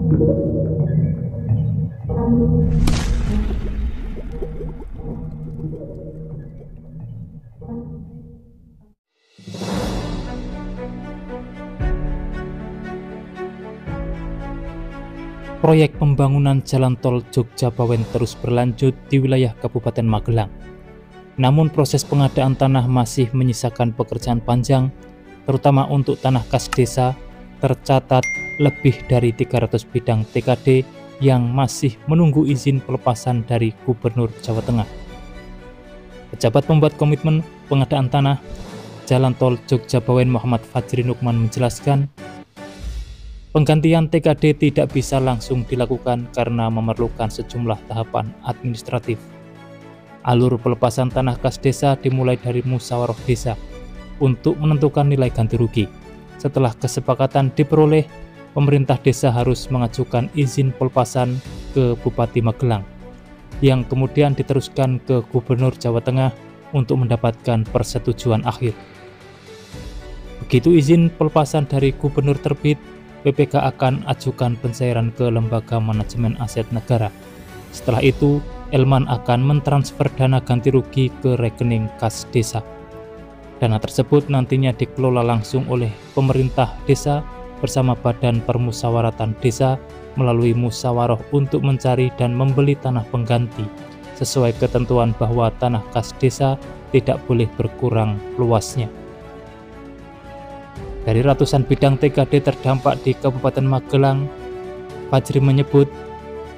Proyek pembangunan jalan tol Jogja-Bawen terus berlanjut di wilayah Kabupaten Magelang. Namun proses pengadaan tanah masih menyisakan pekerjaan panjang, terutama untuk tanah kas desa. Tercatat lebih dari 300 bidang TKD yang masih menunggu izin pelepasan dari Gubernur Jawa Tengah. Pejabat pembuat komitmen pengadaan tanah jalan tol Jogja-Bawen Muhammad Fajri Nukman menjelaskan, penggantian TKD tidak bisa langsung dilakukan karena memerlukan sejumlah tahapan administratif. Alur pelepasan tanah kas desa dimulai dari musyawarah desa untuk menentukan nilai ganti rugi. Setelah kesepakatan diperoleh, pemerintah desa harus mengajukan izin pelepasan ke Bupati Magelang, yang kemudian diteruskan ke Gubernur Jawa Tengah untuk mendapatkan persetujuan akhir. Begitu izin pelepasan dari Gubernur terbit, PPK akan ajukan pencairan ke Lembaga Manajemen Aset Negara. Setelah itu, Elman akan mentransfer dana ganti rugi ke rekening kas desa. Dana tersebut nantinya dikelola langsung oleh pemerintah desa bersama Badan Permusyawaratan Desa melalui musyawarah untuk mencari dan membeli tanah pengganti sesuai ketentuan bahwa tanah kas desa tidak boleh berkurang luasnya. Dari ratusan bidang TKD terdampak di Kabupaten Magelang, Fajri menyebut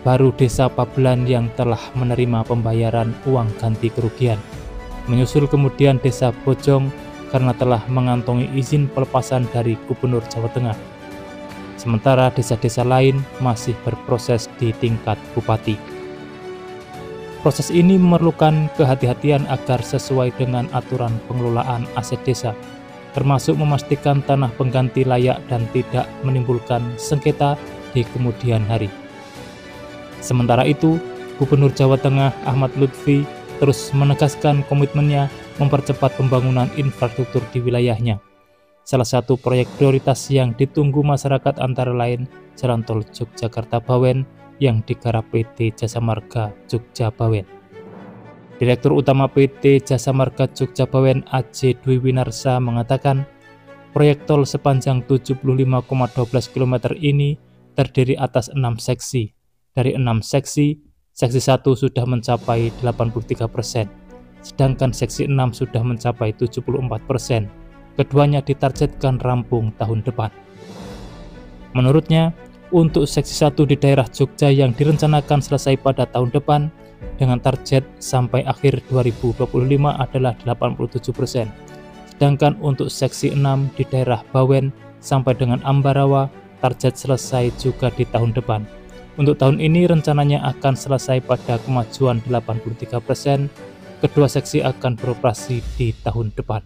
baru Desa Pabelan yang telah menerima pembayaran uang ganti kerugian. Menyusul kemudian Desa Bojong karena telah mengantongi izin pelepasan dari Gubernur Jawa Tengah. Sementara desa-desa lain masih berproses di tingkat bupati. Proses ini memerlukan kehati-hatian agar sesuai dengan aturan pengelolaan aset desa, termasuk memastikan tanah pengganti layak dan tidak menimbulkan sengketa di kemudian hari. Sementara itu, Gubernur Jawa Tengah Ahmad Lutfi terus menegaskan komitmennya mempercepat pembangunan infrastruktur di wilayahnya. Salah satu proyek prioritas yang ditunggu masyarakat antara lain Jalan Tol Yogyakarta-Bawen yang digarap PT Jasa Marga Jogja-Bawen. Direktur Utama PT Jasa Marga Jogja-Bawen AJ Dwi Winarsa mengatakan, proyek tol sepanjang 75,12 km ini terdiri atas 6 seksi. Dari 6 seksi, seksi 1 sudah mencapai 83%, sedangkan seksi 6 sudah mencapai 74%. Keduanya ditargetkan rampung tahun depan. Menurutnya, untuk seksi 1 di daerah Jogja yang direncanakan selesai pada tahun depan dengan target sampai akhir 2025 adalah 87%. Sedangkan untuk seksi 6 di daerah Bawen sampai dengan Ambarawa target selesai juga di tahun depan. Untuk tahun ini rencananya akan selesai pada kemajuan 83%. Kedua seksi akan beroperasi di tahun depan.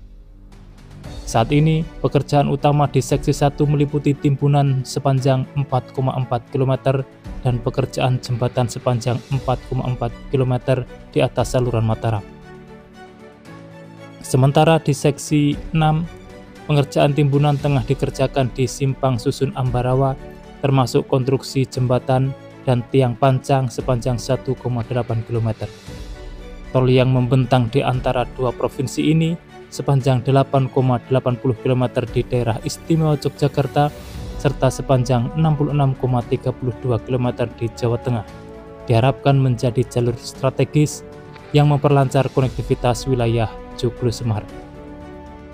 Saat ini, pekerjaan utama di seksi 1 meliputi timbunan sepanjang 4,4 km dan pekerjaan jembatan sepanjang 4,4 km di atas saluran Mataram. Sementara di seksi 6, pengerjaan timbunan tengah dikerjakan di Simpang Susun Ambarawa, termasuk konstruksi jembatan dan tiang pancang sepanjang 1,8 km. Tol yang membentang di antara dua provinsi ini sepanjang 8,80 km di daerah Istimewa Yogyakarta serta sepanjang 66,32 km di Jawa Tengah diharapkan menjadi jalur strategis yang memperlancar konektivitas wilayah Joglo Semarang.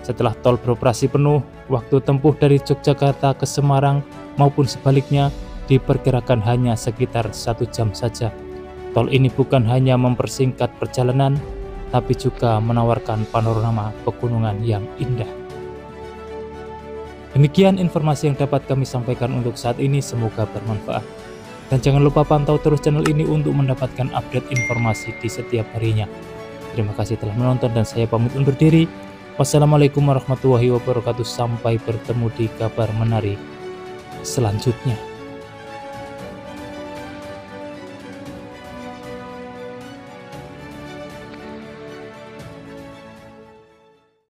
Setelah tol beroperasi penuh, waktu tempuh dari Yogyakarta ke Semarang maupun sebaliknya diperkirakan hanya sekitar 1 jam saja. Tol ini bukan hanya mempersingkat perjalanan, tapi juga menawarkan panorama pegunungan yang indah. Demikian informasi yang dapat kami sampaikan untuk saat ini, semoga bermanfaat. Dan jangan lupa pantau terus channel ini untuk mendapatkan update informasi di setiap harinya. Terima kasih telah menonton dan saya pamit undur diri. Wassalamualaikum warahmatullahi wabarakatuh. Sampai bertemu di kabar menarik selanjutnya.